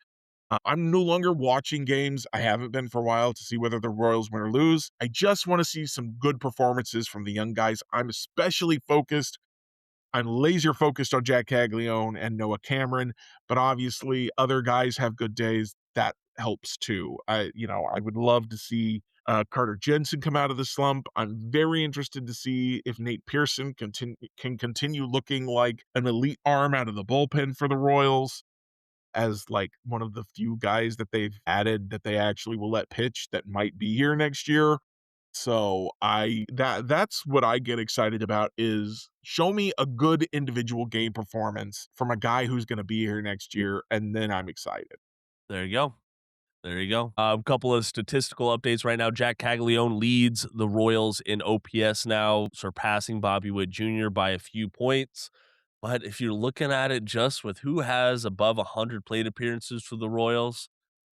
I'm no longer watching games. I haven't been for a while to see whether the Royals win or lose. I just want to see some good performances from the young guys. I'm laser focused on Jac Caglianone and Noah Cameron, but obviously other guys have good days. That helps too. I would love to see Carter Jensen come out of the slump. I'm very interested to see if Nate Pearson can continue looking like an elite arm out of the bullpen for the Royals, as like one of the few guys that they've added that they actually will let pitch that might be here next year. So that's what I get excited about, is show me a good individual game performance from a guy who's going to be here next year, and then I'm excited. There you go. There you go. A couple of statistical updates right now. Jac Caglianone leads the Royals in OPS now, surpassing Bobby Witt Jr. by a few points. But if you're looking at it just with who has above 100 plate appearances for the Royals,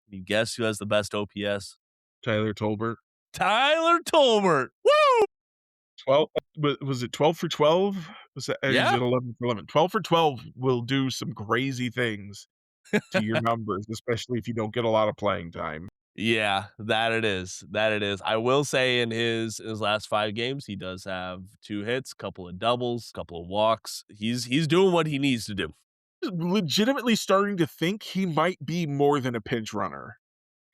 you guess who has the best OPS? Tyler Tolbert. Tyler Tolbert. Woo! 12 was it 12 for 12? Was that, is Yeah. it 11 for 11? 12 for 12 will do some crazy things to your numbers, especially if you don't get a lot of playing time. Yeah, that it is. That it is. I will say in his last 5 games, he does have 2 hits, couple of doubles, couple of walks. He's doing what he needs to do. Legitimately starting to think he might be more than a pinch runner.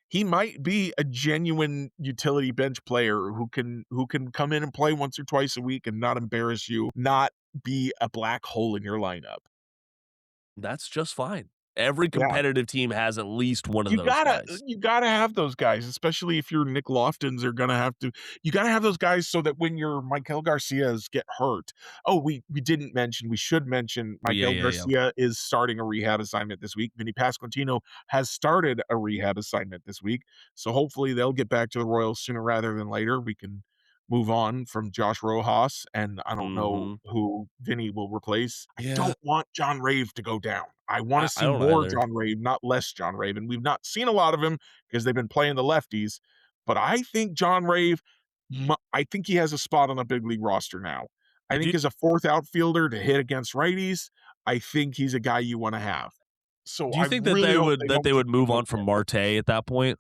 He might be a genuine utility bench player who can come in and play once or twice a week and not embarrass you, not be a black hole in your lineup. That's just fine. Every Yeah. competitive team has at least one of You those gotta guys. you gotta have those guys, especially if your Nick Loftons are gonna have to. You gotta have those guys so that when your Michael Garcias get hurt. Oh, we should mention Oh, yeah, Michael yeah, yeah. Garcia is starting a rehab assignment this week. Vinny Pasquantino has started a rehab assignment this week. So hopefully they'll get back to the Royals sooner rather than later. We can move on from Josh Rojas, and I don't know Mhm. who Vinny will replace. I Yeah, don't want John Rave to go down. I want to I see don't more either. John Rave, not less John Rave. And we've not seen a lot of him because they've been playing the lefties. But I think John Rave, I think he has a spot on the big league roster now. I Do think as a fourth outfielder to hit against righties, I think he's a guy you want to have. So do you I think really hope they that don't they just would move move on from him. Marte at that point?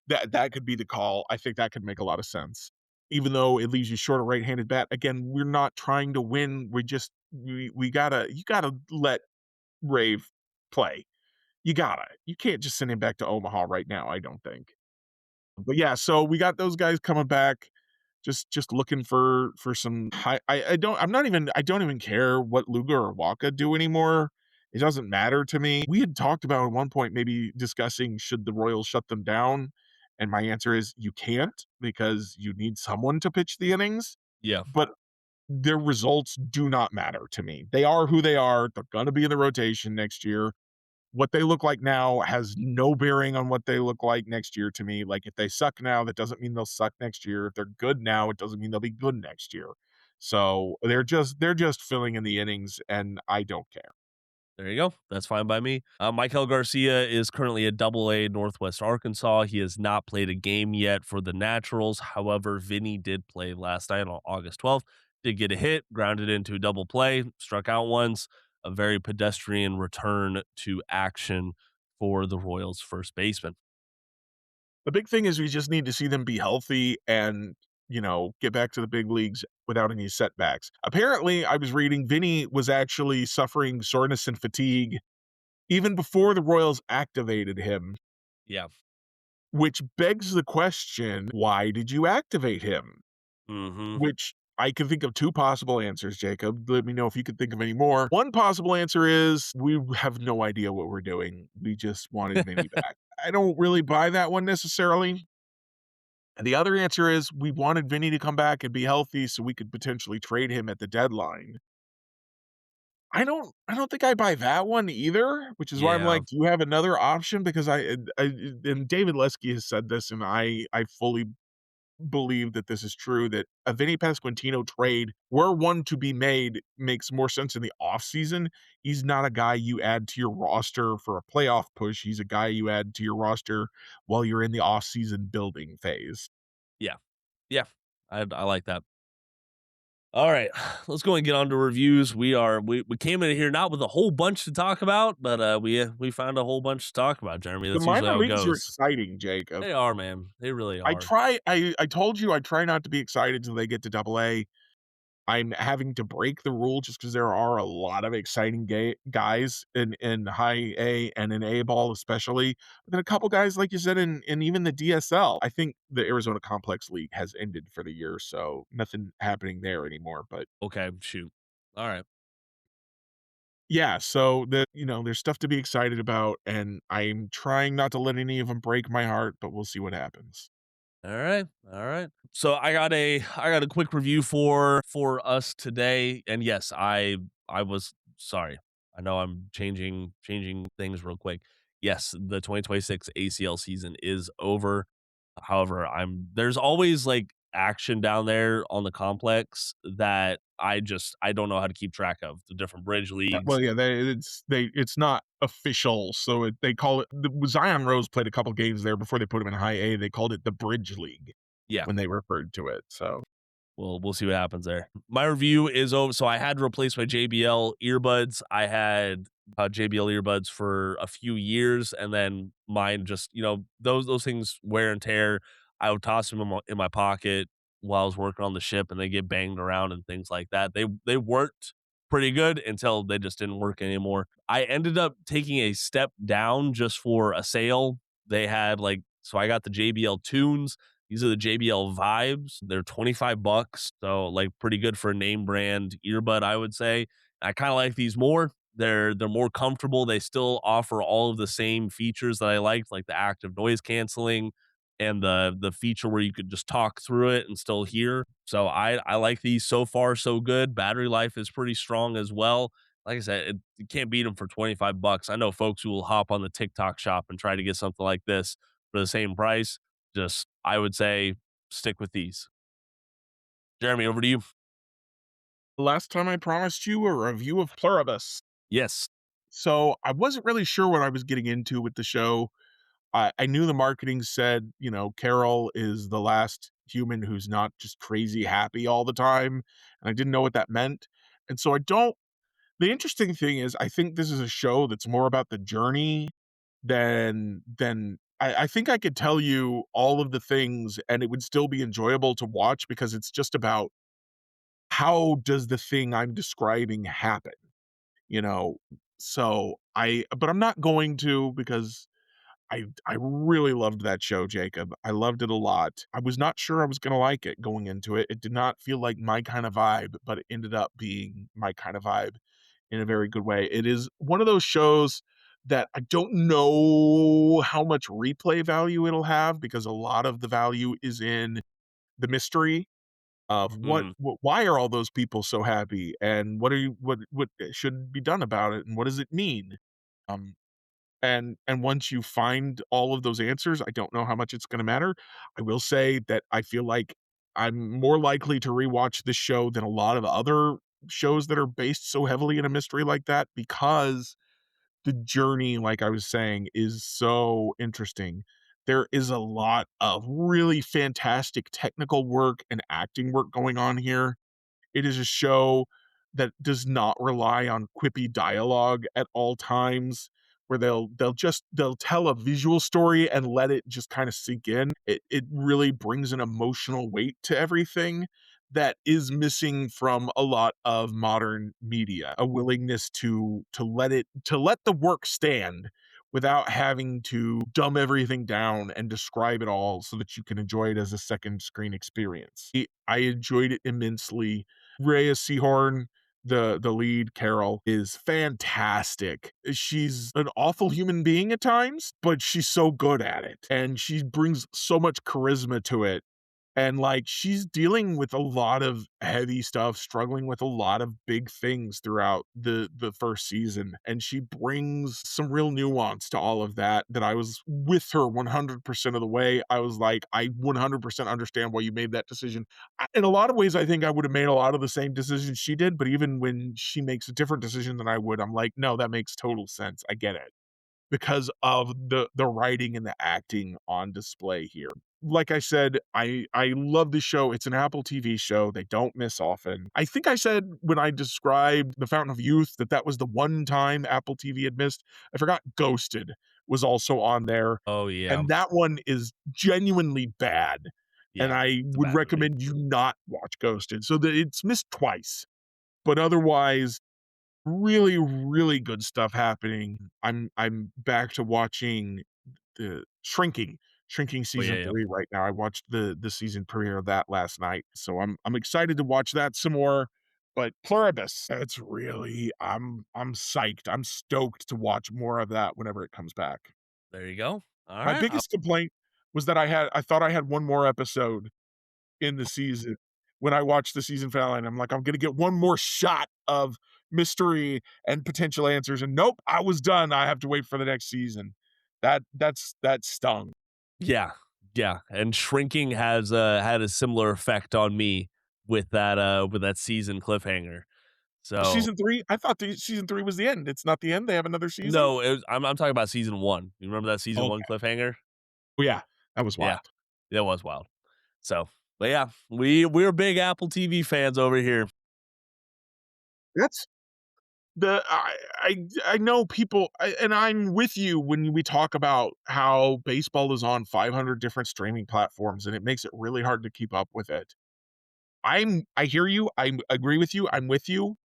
That could be the call. I think that could make a lot of sense. Even though it leaves you short a right-handed bat. Again, we're not trying to win. We gotta you gotta let Rave play. You gotta. You can't just send him back to Omaha right now, I don't think. But yeah, so we got those guys coming back. Just looking for some high. I don't even care what Luga or Waka do anymore. It doesn't matter to me. We had talked about at one point maybe discussing should the Royals shut them down, and my answer is you can't, because you need someone to pitch the innings. Yeah. But their results do not matter to me. They are who they are. They're gonna be in the rotation next year. What they look like now has no bearing on what they look like next year to me. Like, if they suck now, that doesn't mean they'll suck next year. If they're good now, it doesn't mean they'll be good next year. So they're just filling in the innings, and I don't care. There you go. That's fine by me. Michael Garcia is currently at Double-A Northwest Arkansas. He has not played a game yet for the Naturals. However, Vinny did play last night on August 12th. Did get a hit, grounded into a double play, struck out once. A very pedestrian return to action for the Royals' first baseman. The big thing is we just need to see them be healthy and, get back to the big leagues without any setbacks. Apparently, I was reading Vinny was actually suffering soreness and fatigue even before the Royals activated him, Yeah. which begs the question, why did you activate him? Mm-hmm. Which I can think of 2 possible answers, Jacob. Let me know if you could think of any more. One possible answer is we have no idea what we're doing. We just wanted Vinny back. I don't really buy that one necessarily. And the other answer is we wanted Vinny to come back and be healthy so we could potentially trade him at the deadline. I don't think I buy that one either, which is why I'm Yeah. like, do you have another option? Because I and David Lesky has said this, and I fully believe that this is true, that a Vinny Pasquantino trade, were one to be made, makes more sense in the offseason. He's not a guy you add to your roster for a playoff push. He's a guy you add to your roster while you're in the offseason building phase. Yeah. Yeah. I like that. All right, let's go and get on to reviews. We came in here not with a whole bunch to talk about, but we found a whole bunch to talk about, Jeremy. The That's usually minor how it leagues are goes. exciting, Jacob. They are, man. They really I are. try I told you I try not to be excited till they get to double A. I'm having to break the rule just because there are a lot of exciting guys in high A and in A ball especially, but then a couple guys, like you said, in even the DSL. I think the Arizona Complex League has ended for the year, so nothing happening there anymore, but Okay, shoot. All right. yeah, so there's stuff to be excited about, and I'm trying not to let any of them break my heart, but we'll see what happens. All right. All right. So I got a quick review for us today. And yes, I was sorry. I know I'm changing things real quick. Yes, the 2026 ACL season is over. However, there's always like action down there on the complex that I don't know how to keep track of the different bridge Yeah, leagues. well, yeah, it's not official, so they call it Zion Rose played a couple games there before they put him in high A. They called it the Bridge League Yeah. when they referred to it. So We'll see what happens there. My review is over. So I had to replace my JBL earbuds. I had JBL earbuds for a few years, and then mine just those things wear and tear. I would toss them in my pocket while I was working on the ship, and they get banged around and things like that. They worked pretty good until they just didn't work anymore. I ended up taking a step down just for a sale. They had so I got the JBL Tunes. These are the JBL Vibes. They're $25, so pretty good for a name brand earbud, I would say. I kind of like these more. They're more comfortable. They still offer all of the same features that I liked, like the active noise canceling and the feature where you could just talk through it and still hear. So I like these so far so good. Battery life is pretty strong as well. Like I said, you can't beat them for $25. I know folks who will hop on the TikTok shop and try to get something like this for the same price. Just, I would say, stick with these. Jeremy, over to you. last time I promised you a review of Pluribus. Yes. So I wasn't really sure what I was getting into with the show. I knew the marketing said, Carol is the last human who's not just crazy happy all the time, and I didn't know what that meant. And so I don't the interesting thing is I think this is a show that's more about the journey than I think I could tell you all of the things and it would still be enjoyable to watch because it's just about how does the thing I'm describing happen, you know? So but I'm not going to because I really loved that show, Jacob. I loved it a lot. I was not sure I was gonna like it going into it. It did not feel like my kind of vibe, but it ended up being my kind of vibe in a very good way. It is one of those shows that I don't know how much replay value it'll have because a lot of the value is in the mystery of Mm, why are all those people so happy and what should be done about it and what does it mean? Um, and once you find all of those answers, I don't know how much it's gonna matter. I will say that I feel like I'm more likely to rewatch this show than a lot of other shows that are based so heavily in a mystery like that because the journey, like I was saying, is so interesting. There is a lot of really fantastic technical work and acting work going on here. It is a show that does not rely on quippy dialogue at all times, where they'll tell a visual story and let it just kind of sink in. It really brings an emotional weight to everything that is missing from a lot of modern media. A willingness to let the work stand without having to dumb everything down and describe it all so that you can enjoy it as a second screen experience. I enjoyed it immensely. Rhea Seahorn, the lead, Carol, is fantastic. She's an awful human being at times, but she's so good at it, and she brings so much charisma to it. And, like, she's dealing with a lot of heavy stuff, struggling with a lot of big things throughout the first season, and she brings some real nuance to all of that, that I was with her 100% of the way. I was like, "I 100% understand why you made that decision." In a lot of ways, I think I would have made a lot of the same decisions she did, but even when she makes a different decision than I would, I'm like, "No, that makes total sense. I get it." Because of the writing and the acting on display here. Like I said, I love the show. It's an Apple TV show. They don't miss often. I think I said when I described The Fountain of Youth that was the one time Apple TV had missed. I forgot Ghosted was also on there, Oh, yeah. and that one is genuinely bad, and Yeah. I It's a would bad movie. recommend you not watch Ghosted. So that it's missed twice, but otherwise really, really good stuff happening. I'm back to watching the Shrinking Oh, yeah, season yeah. 3 right now. I watched the season premiere of that last night, so I'm excited to watch that some more. But Pluribus, it's really I'm psyched. I'm stoked to watch more of that whenever it comes back. There you go. All My right. biggest complaint was that I thought I had one more episode in the season. When I watched the season finale, and I'm like, "I'm gonna get one more shot of mystery and potential answers," and nope, I was done. I have to wait for the next season. That stung. Yeah. Yeah. And Shrinking has had a similar effect on me with that season cliffhanger. So Season 3? I thought the season 3 was the end. It's not the end? They have another season? no, I'm talking about season 1. You remember that season 1 Okay. cliffhanger? Well, yeah, that was Yeah. wild. That was wild. So, but yeah, we're big Apple TV fans over here. That's the I know people and I'm with you when we talk about how baseball is on 500 different streaming platforms, and it makes it really hard to keep up with it. I hear you, I agree with you, I'm with you.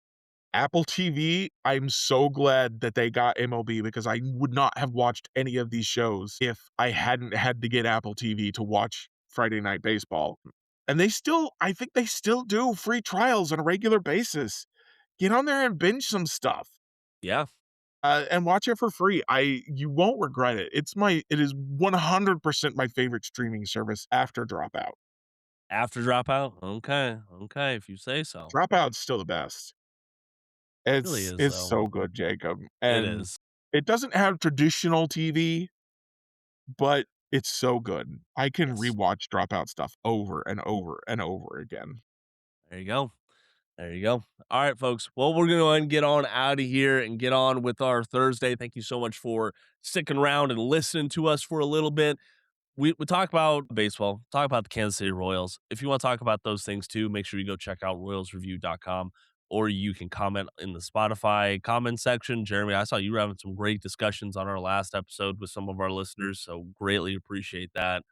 Apple TV, I'm so glad that they got MLB because I would not have watched any of these shows if I hadn't had to get Apple TV to watch Friday Night Baseball. And I think they still do free trials on a regular basis. Get on there and binge some stuff, Yeah. and watch it for free. You won't regret it. It is 100% my favorite streaming service after Dropout. After Dropout? Okay. Okay, if you say so. Dropout's still the best. It really is, It's though. so good, Jacob, It and is. it doesn't have traditional TV, but it's so good. I can Yes. rewatch Dropout stuff over and over and over again. There you go. There you go. All right, folks. Well, we're going to go ahead and get on out of here and get on with our Thursday. Thank you so much for sticking around and listening to us for a little bit. We talk about baseball, talk about the Kansas City Royals. If you want to talk about those things too, make sure you go check out royalsreview.com, or you can comment in the Spotify comment section. Jeremy, I saw you were having some great discussions on our last episode with some of our listeners, so greatly appreciate that.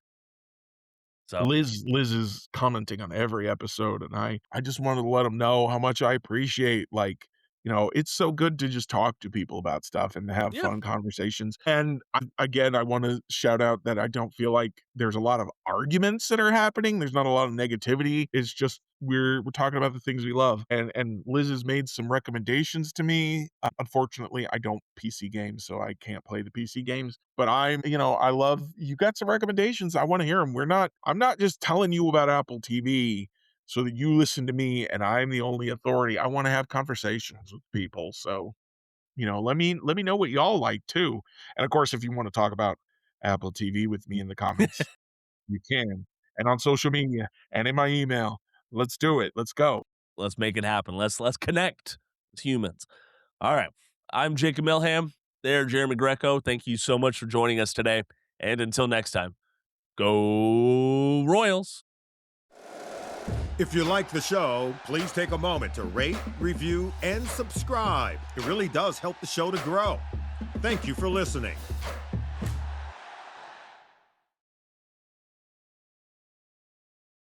So Liz is commenting on every episode, and I just wanted to let them know how much I appreciate, like, it's so good to just talk to people about stuff and to have yeah, fun conversations. And again, I want to shout out that I don't feel like there's a lot of arguments that are happening. There's not a lot of negativity. It's just we're talking about the things we love. And Liz has made some recommendations to me. Unfortunately, I don't PC games, so I can't play the PC games. But I love you got some recommendations. I want to hear them. I'm not just telling you about Apple TV so that you listen to me and I'm the only authority. I want to have conversations with people. So, let me know what y'all like too. And of course, if you want to talk about Apple TV with me in the comments, you can. And on social media and in my email. Let's do it. Let's go. let's make it happen. Let's connect as humans. All right. I'm Jacob Milham. There, Jeremy Greco. Thank you so much for joining us today. And until next time, go Royals. If you like the show, please take a moment to rate, review, and subscribe. It really does help the show to grow. Thank you for listening.